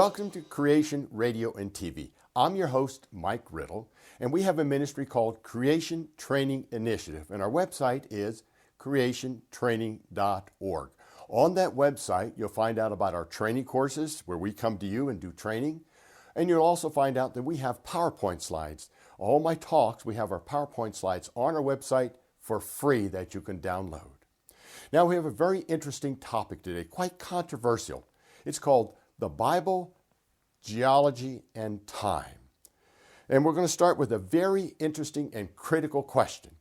Welcome to Creation Radio and TV. I'm your host, Mike Riddle, and we have a ministry called Creation Training Initiative, and our website is creationtraining.org. On that website, you'll find out about our training courses where we come to you and do training, and you'll also find out that we have PowerPoint slides. All my talks, we have our PowerPoint slides on our website for free that you can download. Now we have a very interesting topic today, quite controversial. It's called the Bible, Geology, and Time. And we're going to start with a very interesting and critical question.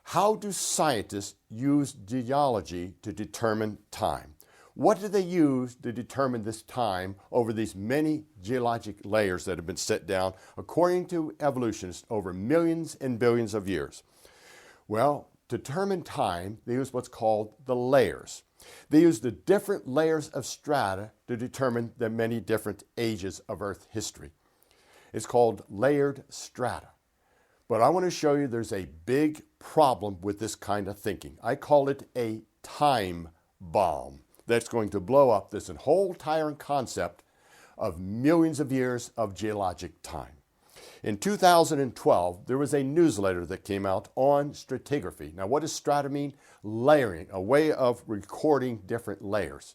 How do scientists use geology to determine time? What do they use to determine this time over these many geologic layers that have been set down, according to evolutionists, over millions and billions of years? Well, to determine time, they use what's called the layers. They use the different layers of strata to determine the many different ages of Earth history. It's called layered strata. But I want to show you there's a big problem with this kind of thinking. I call it a time bomb that's going to blow up this whole entire concept of millions of years of geologic time. In 2012, there was a newsletter that came out on stratigraphy. Now, what does strata mean? Layering, a way of recording different layers.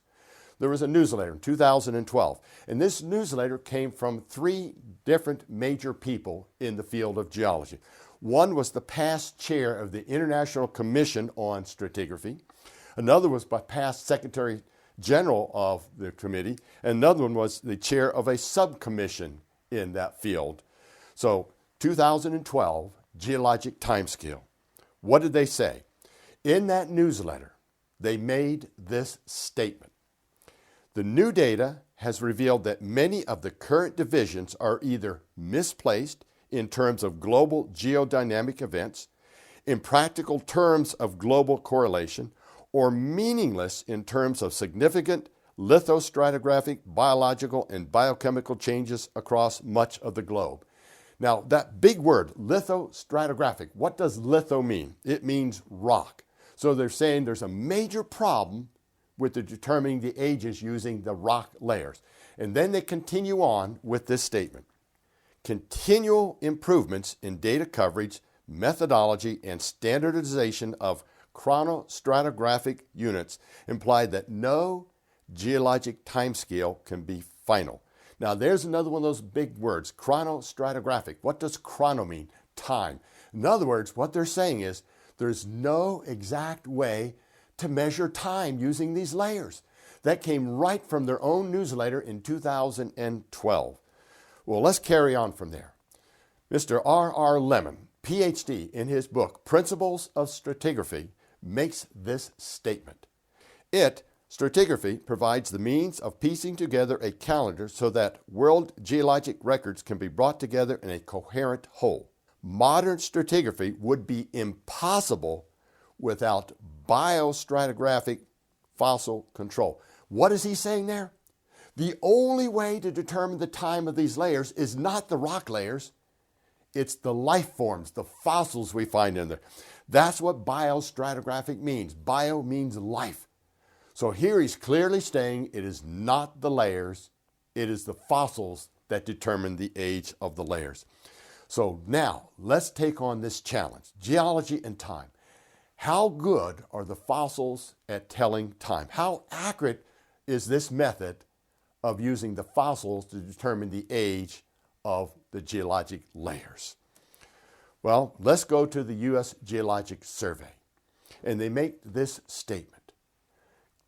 There was a newsletter in 2012, and this newsletter came from three different major people in the field of geology. One was the past chair of the International Commission on Stratigraphy. Another was by past Secretary General of the committee, and another one was the chair of a subcommission in that field. So, 2012, geologic timescale. What did they say? In that newsletter, they made this statement. The new data has revealed that many of the current divisions are either misplaced in terms of global geodynamic events, in practical terms of global correlation, or meaningless in terms of significant lithostratigraphic, biological, and biochemical changes across much of the globe. Now, that big word, lithostratigraphic, what does litho mean? It means rock. So they're saying there's a major problem with determining the ages using the rock layers. And then they continue on with this statement. Continual improvements in data coverage, methodology, and standardization of chronostratigraphic units imply that no geologic timescale can be final. Now, there's another one of those big words, chronostratigraphic. What does chrono mean? Time. In other words, what they're saying is there's no exact way to measure time using these layers. That came right from their own newsletter in 2012. Well, let's carry on from there. Mr. R.R. Lemon, Ph.D., in his book, Principles of Stratigraphy, makes this statement. Stratigraphy provides the means of piecing together a calendar so that world geologic records can be brought together in a coherent whole. Modern stratigraphy would be impossible without biostratigraphic fossil control. What is he saying there? The only way to determine the time of these layers is not the rock layers. It's the life forms, the fossils we find in there. That's what biostratigraphic means. Bio means life. So here he's clearly saying it is not the layers, it is the fossils that determine the age of the layers. So now let's take on this challenge, geology and time. How good are the fossils at telling time? How accurate is this method of using the fossils to determine the age of the geologic layers? Well, let's go to the U.S. Geologic Survey, and they make this statement.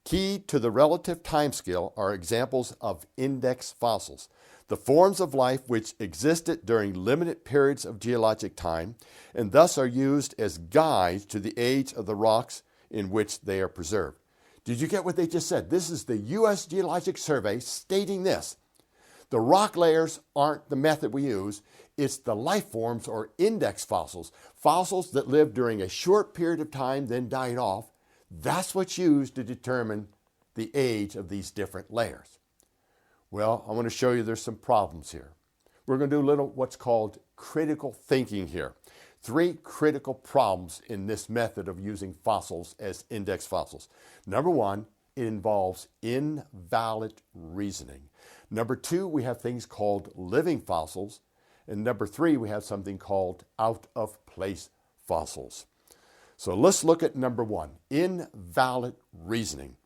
Key to the relative timescale are examples of index fossils, the forms of life which existed during limited periods of geologic time and thus are used as guides to the age of the rocks in which they are preserved. Did you get what they just said? This is the U.S. Geologic Survey stating this. The rock layers aren't the method we use. It's the life forms or index fossils, fossils that lived during a short period of time then died off. That's what's used to determine the age of these different layers. Well, I want to show you there's some problems here. We're going to do a little what's called critical thinking here. Three critical problems in this method of using fossils as index fossils. Number one, it involves invalid reasoning. Number 2, we have things called living fossils. And number 3, we have something called out-of-place fossils. So let's look at number 1, invalid reasoning.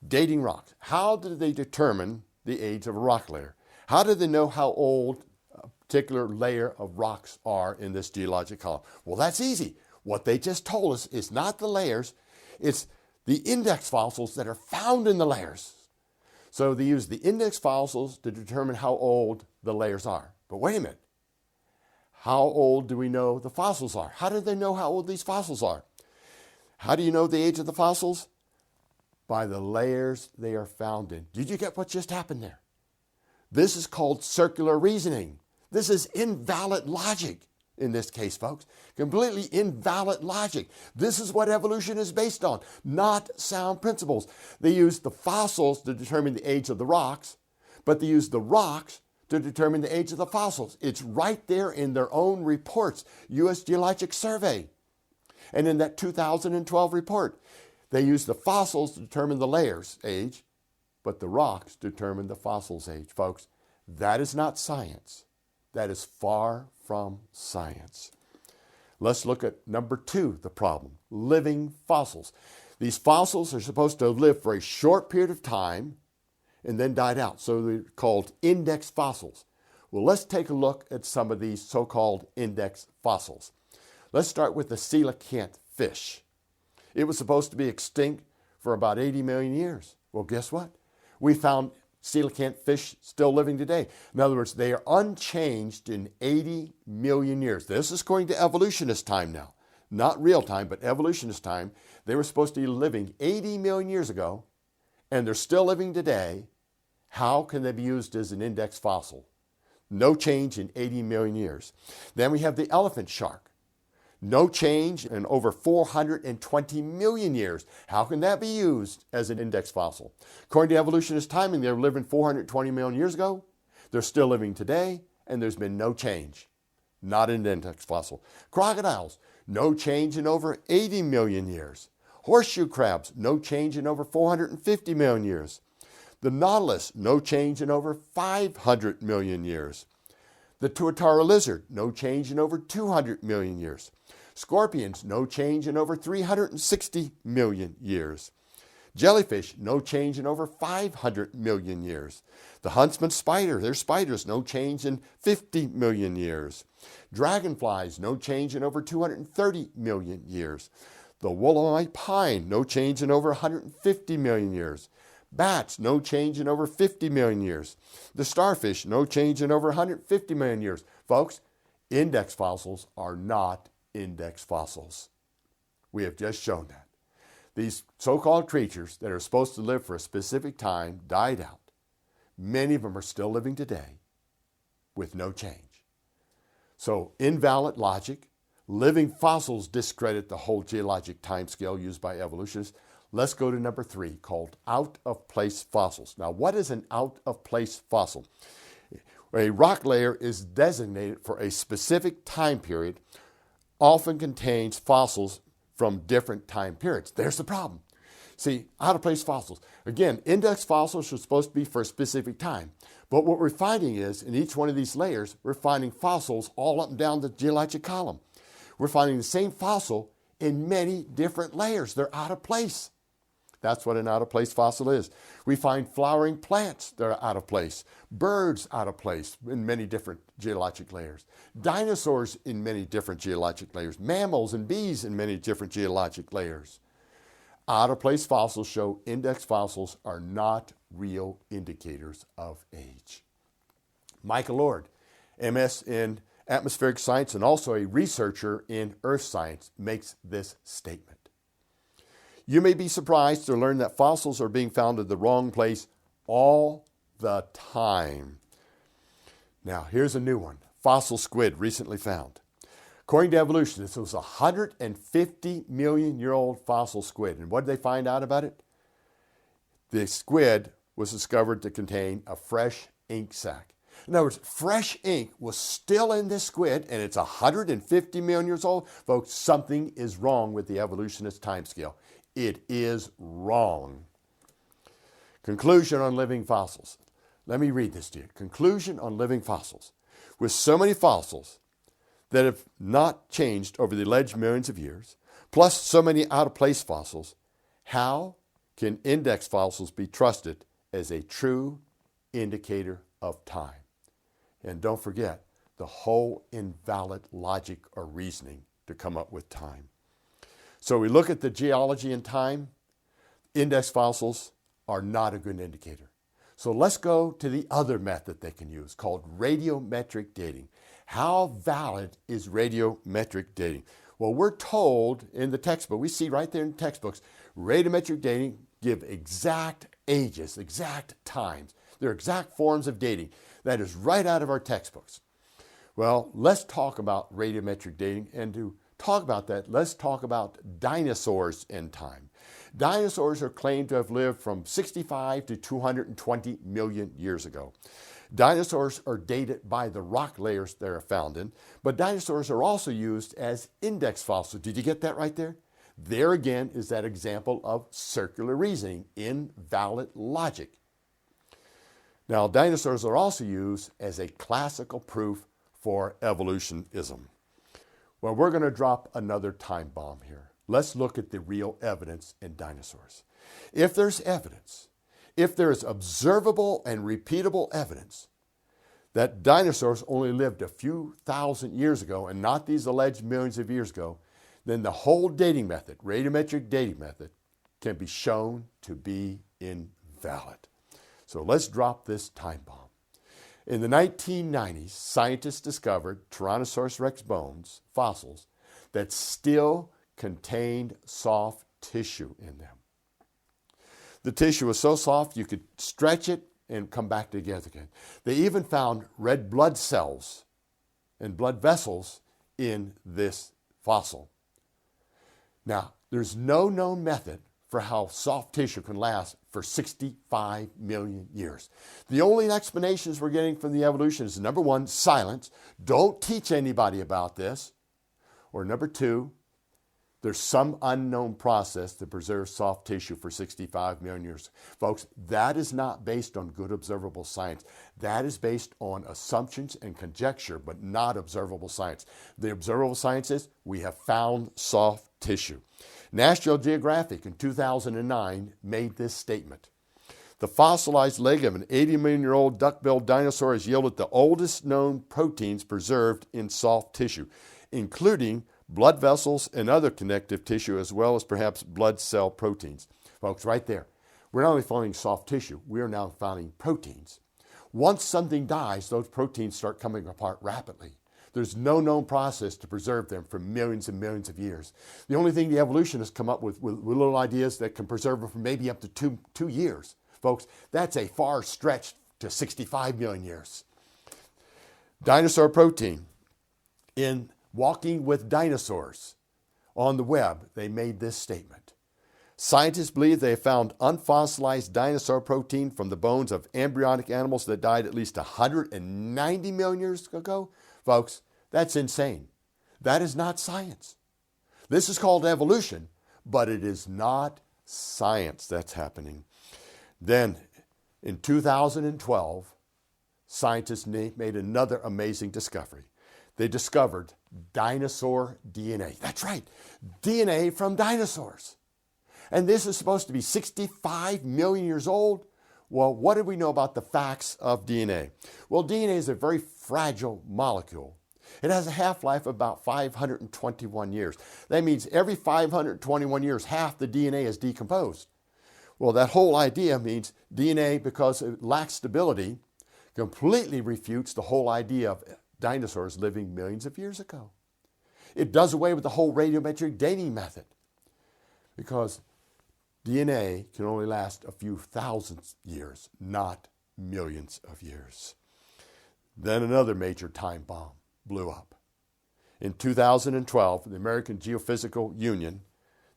Dating rocks. How did they determine the age of a rock layer? How did they know how old a particular layer of rocks are in this geologic column? Well, that's easy. What they just told us is not the layers, it's the index fossils that are found in the layers. So they use the index fossils to determine how old the layers are. But wait a minute. How old do we know the fossils are? How do they know how old these fossils are? How do you know the age of the fossils? By the layers they are found in. Did you get what just happened there? This is called circular reasoning. This is invalid logic in this case, folks. Completely invalid logic. This is what evolution is based on, not sound principles. They use the fossils to determine the age of the rocks, but they use the rocks to determine the age of the fossils. It's right there in their own reports, U.S. Geologic Survey. And in that 2012 report, they use the fossils to determine the layers' age, but the rocks determine the fossils' age. Folks, that is not science. That is far from science. Let's look at number 2, the problem, living fossils. These fossils are supposed to live for a short period of time and then died out, so they're called index fossils. Well, let's take a look at some of these so-called index fossils. Let's start with the coelacanth fish. It was supposed to be extinct for about 80 million years. Well, guess what? We found coelacanth fish still living today. In other words, they are unchanged in 80 million years. This is according to evolutionist time now. Not real time, but evolutionist time. They were supposed to be living 80 million years ago, and they're still living today. How can they be used as an index fossil? No change in 80 million years. Then we have the elephant shark. No change in over 420 million years. How can that be used as an index fossil? According to evolutionist timing, they were living 420 million years ago. They're still living today, and there's been no change. Not an index fossil. Crocodiles, no change in over 80 million years. Horseshoe crabs, no change in over 450 million years. The nautilus, no change in over 500 million years. The tuatara lizard, no change in over 200 million years. Scorpions, no change in over 360 million years. Jellyfish, no change in over 500 million years. The huntsman spider, their spiders, no change in 50 million years. Dragonflies, no change in over 230 million years. The Woolite pine, no change in over 150 million years. Bats, no change in over 50 million years. The starfish, no change in over 150 million years. Folks, index fossils are not index fossils. We have just shown that. These so-called creatures that are supposed to live for a specific time died out. Many of them are still living today with no change. So, invalid logic. Living fossils discredit the whole geologic timescale used by evolutionists. Let's go to number 3, called out-of-place fossils. Now, what is an out-of-place fossil? A rock layer is designated for a specific time period, often contains fossils from different time periods. There's the problem. See, out-of-place fossils. Again, index fossils are supposed to be for a specific time. But what we're finding is, in each one of these layers, we're finding fossils all up and down the geologic column. We're finding the same fossil in many different layers. They're out of place. That's what an out-of-place fossil is. We find flowering plants that are out of place, birds out of place in many different geologic layers, dinosaurs in many different geologic layers, mammals and bees in many different geologic layers. Out-of-place fossils show index fossils are not real indicators of age. Michael Lord, MS in atmospheric science and also a researcher in earth science, makes this statement. You may be surprised to learn that fossils are being found in the wrong place all the time. Now, here's a new one. Fossil squid recently found. According to evolution, this was a 150 million year old fossil squid. And what did they find out about it? The squid was discovered to contain a fresh ink sac. In other words, fresh ink was still in this squid, and it's 150 million years old. Folks, something is wrong with the evolutionist timescale. It is wrong. Conclusion on living fossils. Let me read this to you. Conclusion on living fossils. With so many fossils that have not changed over the alleged millions of years, plus so many out-of-place fossils, how can index fossils be trusted as a true indicator of time? And don't forget the whole invalid logic or reasoning to come up with time. So we look at the geology and time. Index fossils are not a good indicator. So let's go to the other method they can use called radiometric dating. How valid is radiometric dating? Well, we're told in the textbook, we see right there in textbooks, radiometric dating give exact ages, exact times. They're exact forms of dating. That is right out of our textbooks. Well, let's talk about radiometric dating. And to talk about that, let's talk about dinosaurs in time. Dinosaurs are claimed to have lived from 65 to 220 million years ago. Dinosaurs are dated by the rock layers they're found in, but dinosaurs are also used as index fossils. Did you get that right there? There again is that example of circular reasoning, invalid logic. Now, dinosaurs are also used as a classical proof for evolutionism. Well, we're going to drop another time bomb here. Let's look at the real evidence in dinosaurs. If there's evidence, if there's observable and repeatable evidence that dinosaurs only lived a few thousand years ago and not these alleged millions of years ago, then the whole dating method, radiometric dating method, can be shown to be invalid. So let's drop this time bomb. In the 1990s, scientists discovered Tyrannosaurus rex bones, fossils, that still contained soft tissue in them. The tissue was so soft you could stretch it and come back together again. They even found red blood cells and blood vessels in this fossil. Now, there's no known method for how soft tissue can last for 65 million years. The only explanations we're getting from the evolution is, number one, silence. Don't teach anybody about this. Or number two, there's some unknown process to preserve soft tissue for 65 million years. Folks, that is not based on good observable science. That is based on assumptions and conjecture, but not observable science. The observable science is we have found soft tissue. National Geographic in 2009 made this statement. The fossilized leg of an 80 million year old duck-billed dinosaur has yielded the oldest known proteins preserved in soft tissue, including blood vessels and other connective tissue, as well as perhaps blood cell proteins. Folks, right there, we're not only finding soft tissue, we are now finding proteins. Once something dies, those proteins start coming apart rapidly. There's no known process to preserve them for millions and millions of years. The only thing the evolutionists come up with little ideas that can preserve them for maybe up to two years. Folks, that's a far stretch to 65 million years. Dinosaur protein. In Walking with Dinosaurs on the web, they made this statement. Scientists believe they have found unfossilized dinosaur protein from the bones of embryonic animals that died at least 190 million years ago. Folks, that's insane. That is not science. This is called evolution, but it is not science that's happening. Then, in 2012, scientists made another amazing discovery. They discovered dinosaur DNA. That's right, DNA from dinosaurs. And this is supposed to be 65 million years old. Well, what do we know about the facts of DNA? Well, DNA is a very fragile molecule. It has a half-life of about 521 years. That means every 521 years, half the DNA is decomposed. Well, that whole idea means DNA, because it lacks stability, completely refutes the whole idea of dinosaurs living millions of years ago. It does away with the whole radiometric dating method, because DNA can only last a few thousand years, not millions of years. Then another major time bomb blew up. In 2012, the American Geophysical Union,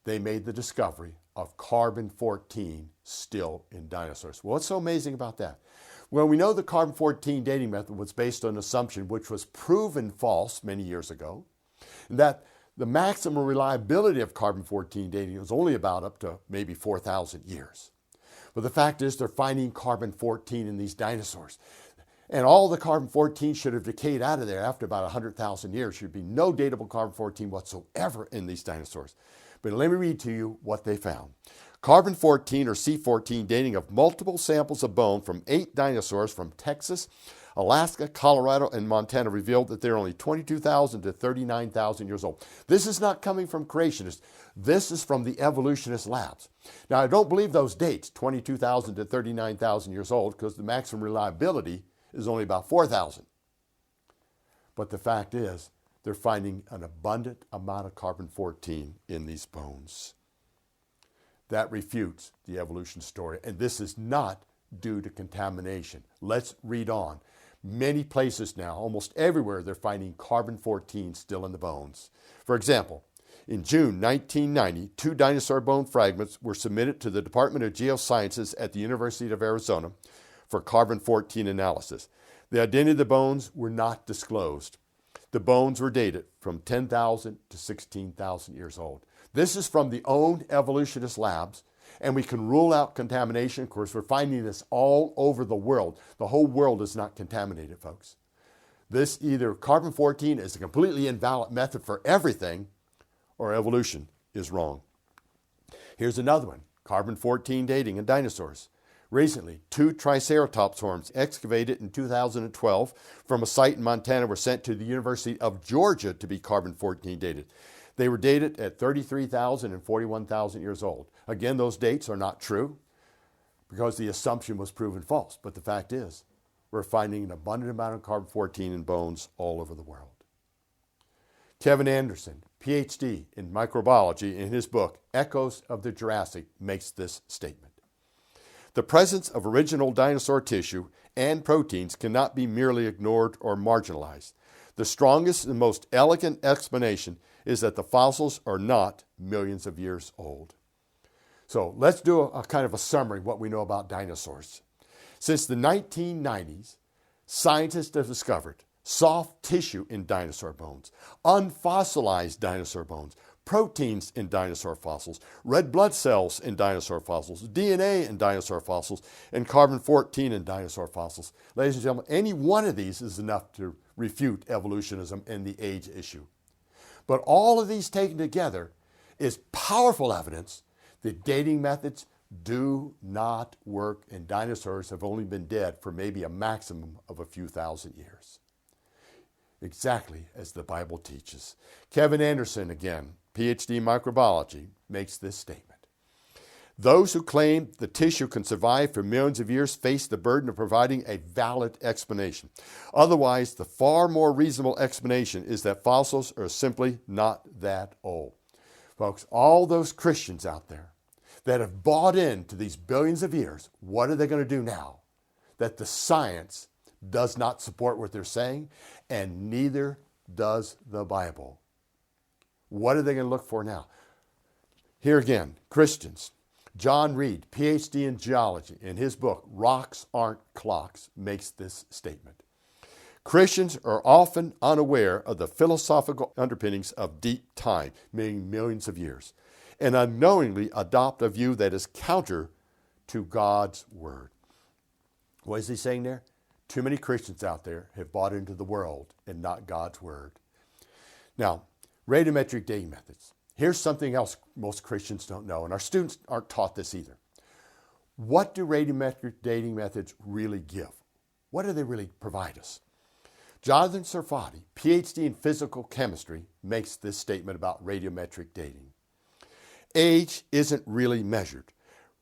they made the discovery of carbon-14 still in dinosaurs. What's so amazing about that? Well, we know the carbon-14 dating method was based on an assumption which was proven false many years ago, that the maximum reliability of carbon-14 dating was only about up to maybe 4,000 years. But the fact is they're finding carbon-14 in these dinosaurs. And all the carbon-14 should have decayed out of there after about 100,000 years. There should be no datable carbon-14 whatsoever in these dinosaurs. But let me read to you what they found. Carbon-14 or C14 dating of multiple samples of bone from 8 dinosaurs from Texas, Alaska, Colorado, and Montana revealed that they're only 22,000 to 39,000 years old. This is not coming from creationists. This is from the evolutionist labs. Now, I don't believe those dates, 22,000 to 39,000 years old, because the maximum reliability is only about 4,000. But the fact is, they're finding an abundant amount of carbon-14 in these bones. That refutes the evolution story, and this is not due to contamination. Let's read on. Many places now, almost everywhere, they're finding carbon-14 still in the bones. For example, in June 1990, 2 dinosaur bone fragments were submitted to the Department of Geosciences at the University of Arizona for carbon-14 analysis. The identity of the bones were not disclosed. The bones were dated from 10,000 to 16,000 years old. This is from the own evolutionist labs, and we can rule out contamination. Of course, we're finding this all over the world. The whole world is not contaminated, folks. This either carbon-14 is a completely invalid method for everything, or evolution is wrong. Here's another one, carbon-14 dating in dinosaurs. Recently, 2 Triceratops horns excavated in 2012 from a site in Montana were sent to the University of Georgia to be carbon-14 dated. They were dated at 33,000 and 41,000 years old. Again, those dates are not true because the assumption was proven false. But the fact is, we're finding an abundant amount of carbon-14 in bones all over the world. Kevin Anderson, PhD in microbiology, in his book, Echoes of the Jurassic, makes this statement. The presence of original dinosaur tissue and proteins cannot be merely ignored or marginalized. The strongest and most elegant explanation is that the fossils are not millions of years old. So let's do a kind of a summary of what we know about dinosaurs. Since the 1990s, scientists have discovered soft tissue in dinosaur bones, unfossilized dinosaur bones, proteins in dinosaur fossils, red blood cells in dinosaur fossils, DNA in dinosaur fossils, and carbon-14 in dinosaur fossils. Ladies and gentlemen, any one of these is enough to refute evolutionism and the age issue. But all of these taken together is powerful evidence that dating methods do not work, and dinosaurs have only been dead for maybe a maximum of a few thousand years. Exactly as the Bible teaches. Kevin Anderson, again, PhD in microbiology, makes this statement. Those who claim the tissue can survive for millions of years face the burden of providing a valid explanation. Otherwise, the far more reasonable explanation is that fossils are simply not that old. Folks, all those Christians out there that have bought into these billions of years, what are they going to do now that the science does not support what they're saying, and neither does the Bible? What are they going to look for now? Here again, Christians. John Reed, PhD in geology, in his book, Rocks Aren't Clocks, makes this statement. Christians are often unaware of the philosophical underpinnings of deep time, meaning millions of years, and unknowingly adopt a view that is counter to God's word. What is he saying there? Too many Christians out there have bought into the world and not God's word. Now, radiometric dating methods. Here's something else most Christians don't know, and our students aren't taught this either. What do radiometric dating methods really give? What do they really provide us? Jonathan Sarfati, PhD in physical chemistry, makes this statement about radiometric dating. Age isn't really measured.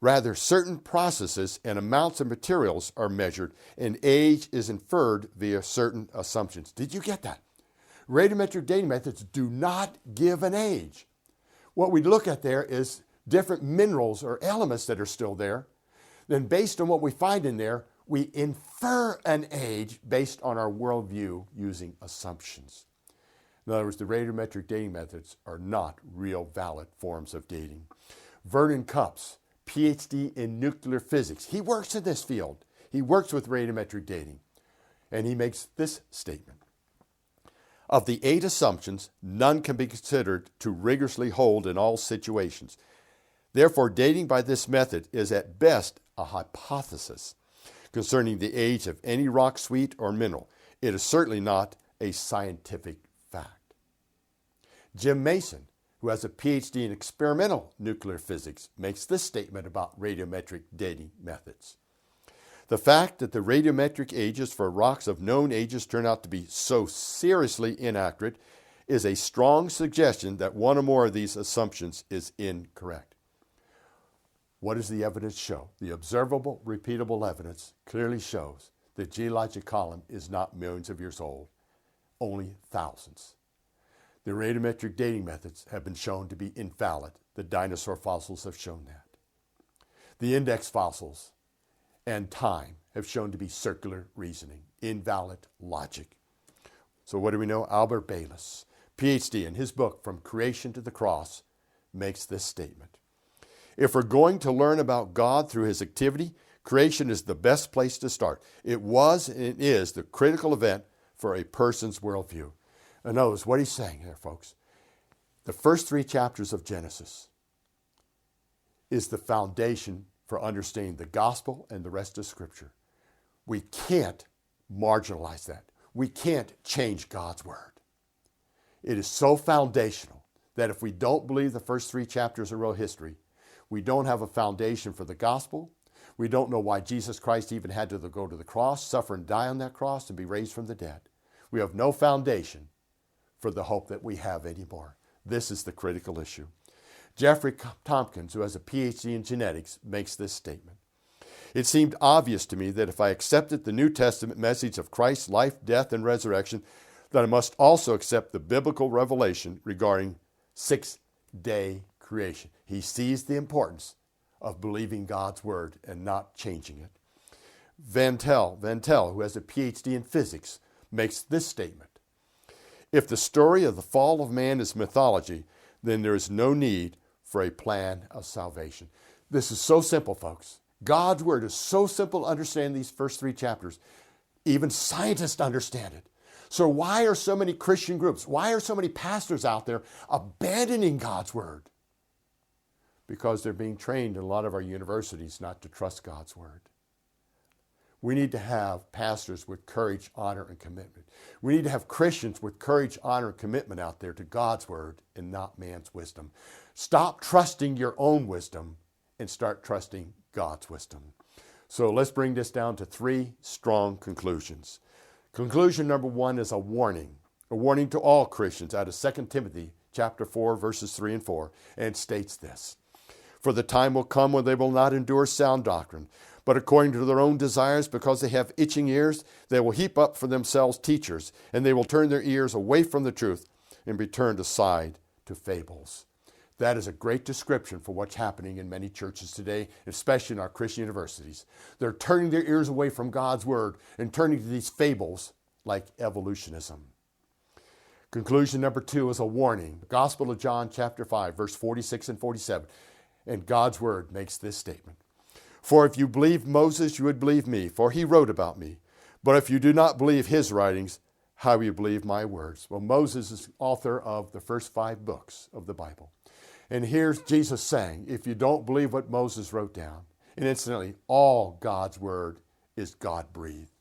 Rather, certain processes and amounts of materials are measured, and age is inferred via certain assumptions. Did you get that? Radiometric dating methods do not give an age. What we look at there is different minerals or elements that are still there. Then based on what we find in there, we infer an age based on our worldview using assumptions. In other words, the radiometric dating methods are not real valid forms of dating. Vernon Kupps, PhD in nuclear physics. He works in this field. He works with radiometric dating. And he makes this statement. Of the 8 assumptions, none can be considered to rigorously hold in all situations. Therefore, dating by this method is at best a hypothesis concerning the age of any rock, suite, or mineral. It is certainly not a scientific fact. Jim Mason, who has a PhD in experimental nuclear physics, makes this statement about radiometric dating methods. The fact that the radiometric ages for rocks of known ages turn out to be so seriously inaccurate is a strong suggestion that one or more of these assumptions is incorrect. What does the evidence show? The observable, repeatable evidence clearly shows the geologic column is not millions of years old, only thousands. The radiometric dating methods have been shown to be invalid. The dinosaur fossils have shown that. The index fossils and time have shown to be circular reasoning, invalid logic. So what do we know? Albert Baylis, PhD, in his book, From Creation to the Cross, makes this statement. If we're going to learn about God through his activity, creation is the best place to start. It was and it is the critical event for a person's worldview. And notice what he's saying here, folks. The first 3 chapters of Genesis is the foundation for understanding the gospel and the rest of Scripture. We can't marginalize that. We can't change God's word. It is so foundational that if we don't believe the first 3 chapters of real history, we don't have a foundation for the gospel. We don't know why Jesus Christ even had to go to the cross, suffer and die on that cross, and be raised from the dead. We have no foundation for the hope that we have anymore. This is the critical issue. Jeffrey Tompkins, who has a PhD in genetics, makes this statement. It seemed obvious to me that if I accepted the New Testament message of Christ's life, death, and resurrection, that I must also accept the biblical revelation regarding 6-day creation. He sees the importance of believing God's word and not changing it. Van Til, who has a PhD in physics, makes this statement. If the story of the fall of man is mythology, then there is no need for a plan of salvation. This is so simple, folks. God's word is so simple to understand these first 3 chapters. Even scientists understand it. So why are so many Christian groups, why are so many pastors out there abandoning God's word? Because they're being trained in a lot of our universities not to trust God's word. We need to have pastors with courage, honor, and commitment. We need to have Christians with courage, honor, and commitment out there to God's word and not man's wisdom. Stop trusting your own wisdom and start trusting God's wisdom. So let's bring this down to 3 strong conclusions. Conclusion number 1 is a warning to all Christians out of 2 Timothy chapter 4, verses 3 and 4, and states this. For the time will come when they will not endure sound doctrine, but according to their own desires, because they have itching ears, they will heap up for themselves teachers, and they will turn their ears away from the truth and be turned aside to fables. That is a great description for what's happening in many churches today, especially in our Christian universities. They're turning their ears away from God's word and turning to these fables like evolutionism. Conclusion number 2 is a warning. The Gospel of John chapter 5, verse 46 and 47. And God's word makes this statement. For if you believed Moses, you would believe me, for he wrote about me. But if you do not believe his writings, how will you believe my words? Well, Moses is author of the first 5 books of the Bible. And here's Jesus saying, if you don't believe what Moses wrote down, and incidentally, all God's word is God-breathed.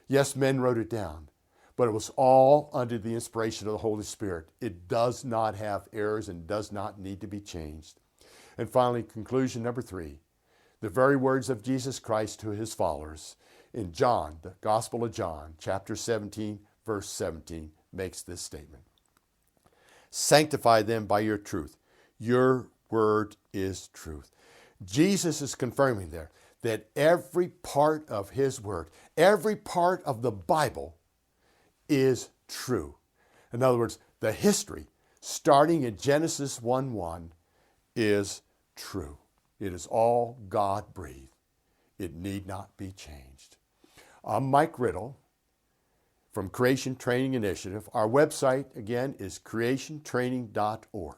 Yes, men wrote it down, but it was all under the inspiration of the Holy Spirit. It does not have errors and does not need to be changed. And finally, conclusion number 3, the very words of Jesus Christ to his followers in John, the Gospel of John, chapter 17, verse 17, makes this statement. Sanctify them by your truth. Your word is truth. Jesus is confirming there that every part of his word, every part of the Bible is true. In other words, the history, starting in Genesis 1:1, is true. It is all God-breathed. It need not be changed. I'm Mike Riddle from Creation Training Initiative. Our website, again, is creationtraining.org.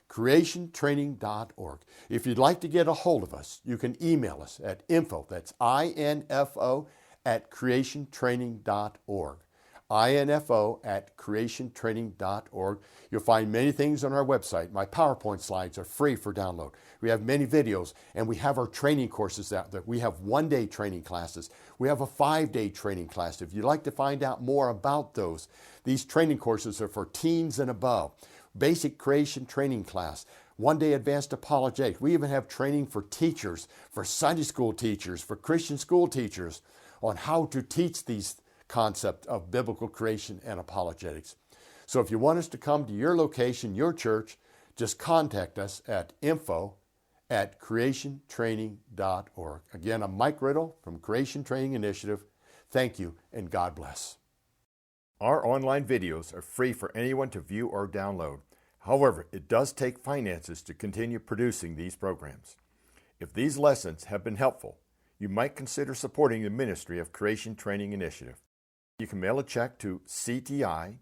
creationtraining.org. If you'd like to get a hold of us, you can email us at info, that's INFO, at creationtraining.org. info@creationtraining.org. You'll find many things on our website. My PowerPoint slides are free for download. We have many videos, and we have our training courses out there. We have one-day training classes. We have a 5-day training class. If you'd like to find out more about those, these training courses are for teens and above. Basic creation training class, one-day advanced apologetics. We even have training for teachers, for Sunday school teachers, for Christian school teachers on how to teach these concept of biblical creation and apologetics. So if you want us to come to your location, your church, just contact us at info@creationtraining.org. Again, I'm Mike Riddle from Creation Training Initiative. Thank you, and God bless. Our online videos are free for anyone to view or download. However, it does take finances to continue producing these programs. If these lessons have been helpful, you might consider supporting the ministry of Creation Training Initiative. You can mail a check to CTI,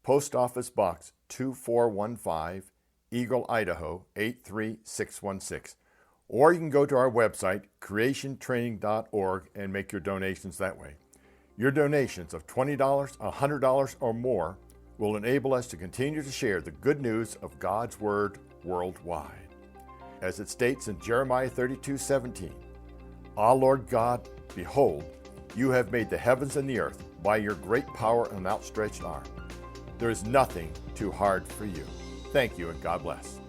Post Office Box 2415, Eagle, Idaho 83616. Or you can go to our website, creationtraining.org, and make your donations that way. Your donations of $20, $100, or more will enable us to continue to share the good news of God's Word worldwide. As it states in Jeremiah 32:17, "Ah, Lord God, behold, you have made the heavens and the earth by your great power and outstretched arm. There is nothing too hard for you." Thank you, and God bless.